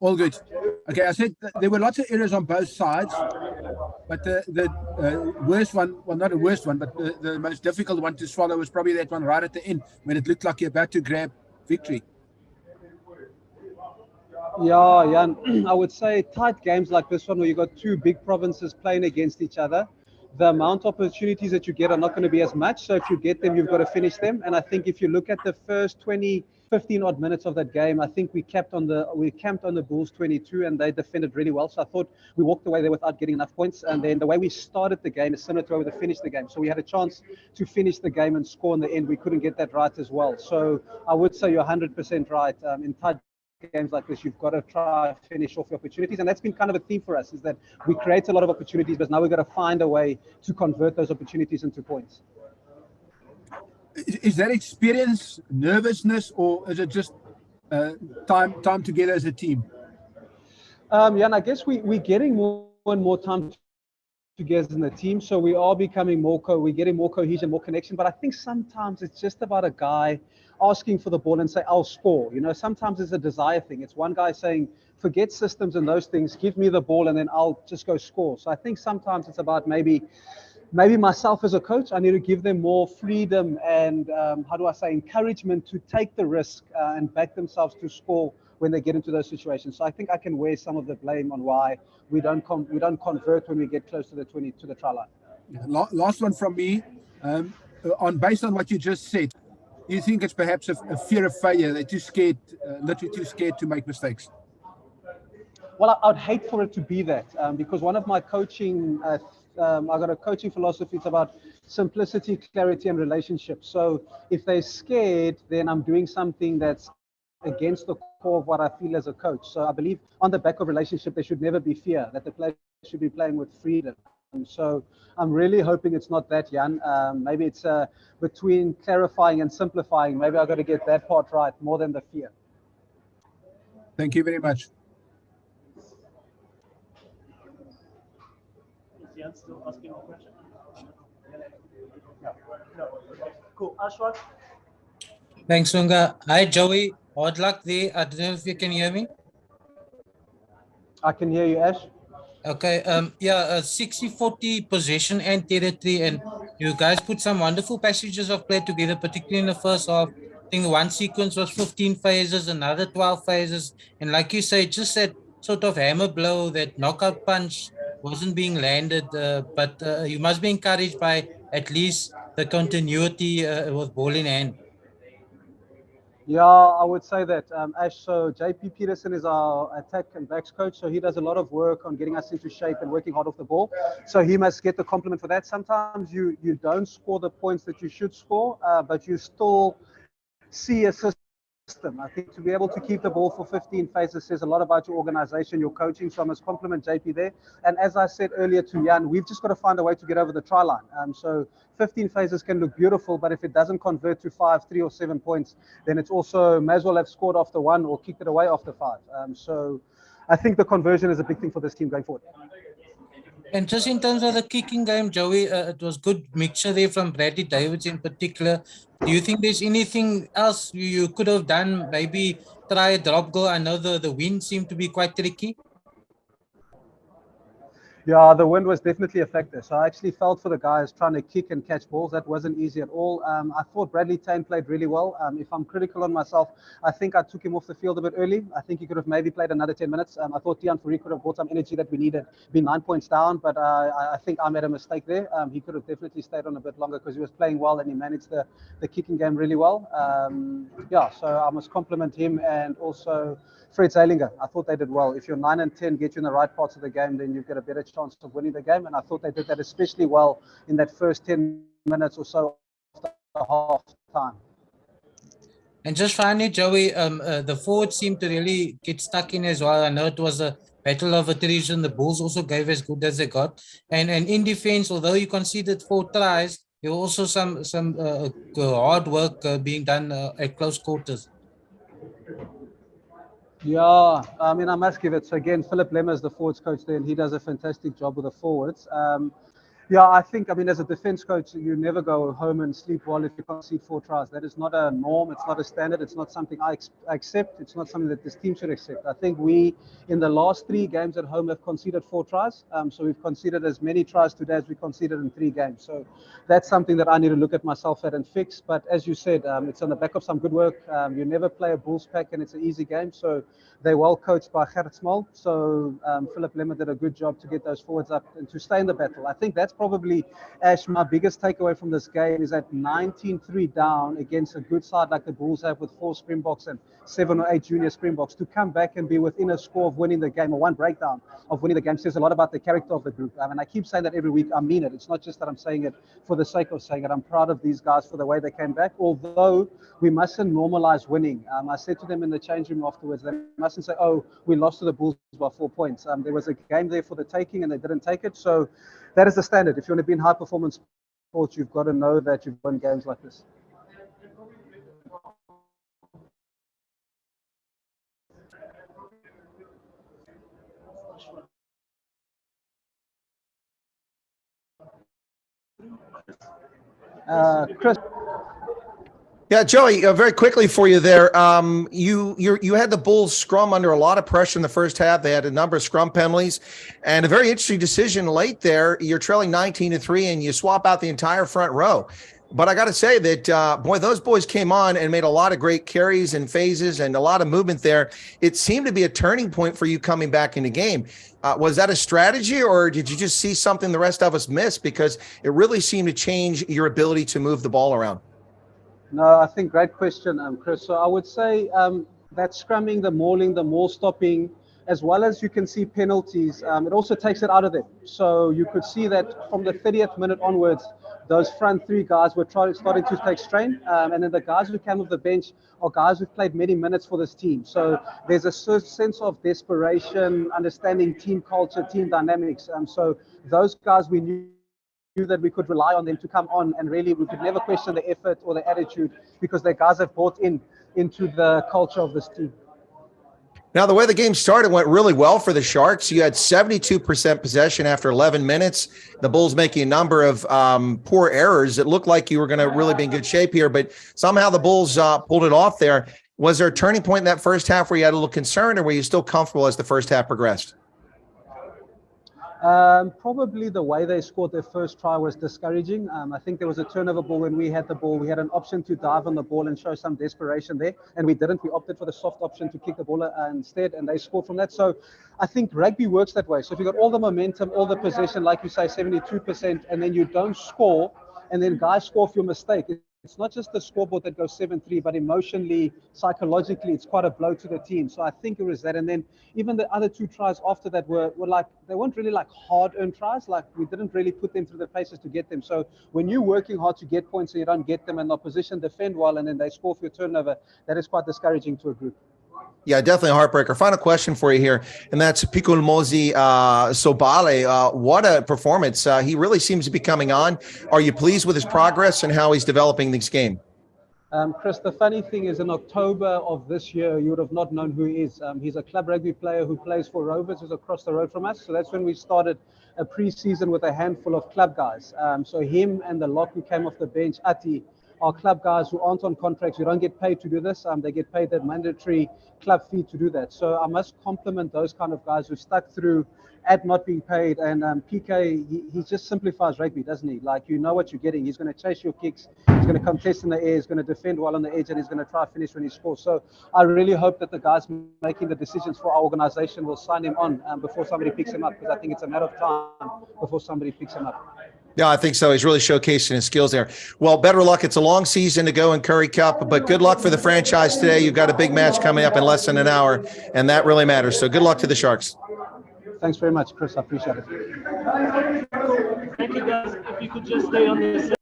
All good. Okay, I said there were lots of errors on both sides, but the worst one, well, not the worst one, but the most difficult one to swallow was probably that one right at the end when it looked like you're about to grab victory. Yeah, I would say tight games like this one where you got two big provinces playing against each other, the amount of opportunities that you get are not going to be as much. So if you get them, you've got to finish them. And I think if you look at the first 15 odd minutes of that game, I think we camped on the Bulls 22 and they defended really well. So I thought we walked away there without getting enough points. And then the way we started the game is similar to the way we finished the game. So we had a chance to finish the game and score in the end. We couldn't get that right as well. So I would say you're 100% right. In tight games like this, you've got to try finish off the opportunities, and that's been kind of a theme for us, is that we create a lot of opportunities, but now we've got to find a way to convert those opportunities into points. Is that experience, nervousness, or is it just time together as a team? And I guess we're getting more and more time together in the team, so we are becoming we're getting more cohesion, more connection. But I think sometimes it's just about a guy asking for the ball and say, I'll score. Sometimes it's a desire thing. It's one guy saying, forget systems and those things, give me the ball and then I'll just go score. So I think sometimes it's about maybe myself as a coach, I need to give them more freedom and encouragement to take the risk and back themselves to score when they get into those situations. So I think I can wear some of the blame on why we don't convert when we get close to the try line. Yeah, last one from me. Based on what you just said, do you think it's perhaps a fear of failure? They're too scared, literally too scared to make mistakes? Well, I'd hate for it to be that, because one of my coaching, I got a coaching philosophy. It's about simplicity, clarity, and relationships. So if they're scared, then I'm doing something that's against the core of what I feel as a coach. So I believe on the back of relationship, there should never be fear, that the player should be playing with freedom. So I'm really hoping it's not that, Jan. Maybe it's between clarifying and simplifying. Maybe I've got to get that part right more than the fear. Thank you very much. Is Jan still asking a question? No. Cool. Ashwat? Thanks, Lunga. Hi, Joey. Odd luck there. I don't know if you can hear me. I can hear you, Ash. Okay. 60-40 possession and territory, and you guys put some wonderful passages of play together, particularly in the first half. I think one sequence was 15 phases, another 12 phases, and like you say, just that sort of hammer blow, that knockout punch wasn't being landed. But you must be encouraged by at least the continuity with ball in hand. Yeah, I would say that, Ash. So JP Peterson is our attack and backs coach. So he does a lot of work on getting us into shape and working hard off the ball. So he must get the compliment for that. Sometimes you don't score the points that you should score, but you still see a system. I think to be able to keep the ball for 15 phases says a lot about your organization, your coaching. So I must compliment JP there. And as I said earlier to Jan, we've just got to find a way to get over the try line. So 15 phases can look beautiful, but if it doesn't convert to 5, 3, or 7 points, then it's also may as well have scored after 1 or kicked it away after 5. So I think the conversion is a big thing for this team going forward. And just in terms of the kicking game, Joey, it was good mixture there from Bradley Davids in particular. Do you think there's anything else you could have done? Maybe try a drop goal. I know the wind seemed to be quite tricky. Yeah, the wind was definitely a factor. So I actually felt for the guys trying to kick and catch balls. That wasn't easy at all. I thought Bradley Taine played really well. If I'm critical on myself, I think I took him off the field a bit early. I think he could have maybe played another 10 minutes. I thought Tiaan Fourie could have brought some energy that we needed, been 9 points down, but I think I made a mistake there. He could have definitely stayed on a bit longer because he was playing well and he managed the kicking game really well. So I must compliment him and also Fred Zeilinger. I thought they did well. If you're 9 and 10, get you in the right parts of the game, then you've got a better chance of winning the game. And I thought they did that especially well in that first 10 minutes or so after half time. And just finally, Joey, the forwards seemed to really get stuck in as well. I know it was a battle of attrition. The Bulls also gave as good as they got. And in defense, although you conceded 4 tries, there were also some hard work being done at close quarters. Yeah, I must give it. So again, Philip Lemmer is the forwards coach there, and he does a fantastic job with the forwards. Yeah, I think, I mean, as a defense coach, you never go home and sleep well if you concede 4 tries. That is not a norm. It's not a standard. It's not something I accept. It's not something that this team should accept. I think we, in the last 3 games at home, have conceded 4 tries. So we've conceded as many tries today as we conceded in 3 games. So that's something that I need to look at myself at and fix. But as you said, it's on the back of some good work. You never play a Bulls pack and it's an easy game. So they're well coached by Gerrit Small. So Philip Lemmer did a good job to get those forwards up and to stay in the battle. I think that's probably, Ash, my biggest takeaway from this game is that 19-3 down against a good side like the Bulls have with 4 Springboks and 7 or 8 junior Springboks, to come back and be within a score of winning the game, or 1 breakdown of winning the game, says a lot about the character of the group. And I keep saying that every week. I mean it. It's not just that I'm saying it for the sake of saying it. I'm proud of these guys for the way they came back, although we mustn't normalize winning. I said to them in the change room afterwards, they mustn't say, oh, we lost to the Bulls by 4 points. There was a game there for the taking and they didn't take it. So that is the standard. If you want to be in high performance sports, you've got to know that you've won games like this. Chris. Yeah, Joey, very quickly for you there. You had the Bulls scrum under a lot of pressure in the first half. They had a number of scrum penalties and a very interesting decision late there. You're trailing 19-3 and you swap out the entire front row. But I got to say that, boy, those boys came on and made a lot of great carries and phases and a lot of movement there. It seemed to be a turning point for you coming back in the game. Was that a strategy, or did you just see something the rest of us missed? Because it really seemed to change your ability to move the ball around. No, I think great question, Chris. So I would say that scrumming, the mauling, the maul stopping, as well as you can see penalties, it also takes it out of them. So you could see that from the 30th minute onwards, those front 3 guys were starting to take strain. And then the guys who came off the bench are guys who've played many minutes for this team. So there's a sense of desperation, understanding team culture, team dynamics. So those guys, we knew that we could rely on them to come on, and really we could never question the effort or the attitude, because the guys have bought into the culture of this team. Now, the way the game started went really well for the Sharks. You had 72% possession after 11 minutes. The Bulls making a number of poor errors. It looked like you were going to really be in good shape here, but somehow the Bulls pulled it off there. Was there a turning point in that first half where you had a little concern, or were you still comfortable as the first half progressed? Probably the way they scored their first try was discouraging. I think there was a turnover ball when we had the ball. We had an option to dive on the ball and show some desperation there, and we didn't. We opted for the soft option to kick the ball instead, and they scored from that. So I think rugby works that way. So if you got all the momentum, all the possession, like you say, 72%, and then you don't score, and then guys score for your mistake, it's not just the scoreboard that goes 7-3, but emotionally, psychologically, it's quite a blow to the team. So I think it was that. And then even the other 2 tries after that were like, they weren't really like hard-earned tries. Like, we didn't really put them through the paces to get them. So when you're working hard to get points and you don't get them, and the opposition defend well and then they score for your turnover, that is quite discouraging to a group. Yeah, definitely a heartbreaker. Final question for you here, and that's Pikulmozi Sobale. What a performance. He really seems to be coming on. Are you pleased with his progress and how he's developing this game? Chris, the funny thing is, in October of this year, you would have not known who he is. He's a club rugby player who plays for Rovers, who's across the road from us. So that's when we started a pre-season with a handful of club guys. So him and the lock who came off the bench, Ati, are club guys who aren't on contracts, who don't get paid to do this. They get paid that mandatory club fee to do that. So I must compliment those kind of guys who stuck through at not being paid. And PK, he just simplifies rugby, doesn't he? Like, you know what you're getting. He's going to chase your kicks. He's going to contest in the air. He's going to defend well on the edge, and he's going to try to finish when he scores. So I really hope that the guys making the decisions for our organization will sign him on before somebody picks him up, because I think it's a matter of time before somebody picks him up. Yeah, I think so. He's really showcasing his skills there. Well, better luck. It's a long season to go in Currie Cup, but good luck for the franchise today. You've got a big match coming up in less than an hour, and that really matters. So good luck to the Sharks. Thanks very much, Chris. I appreciate it. Thank you, guys. If you could just stay on this.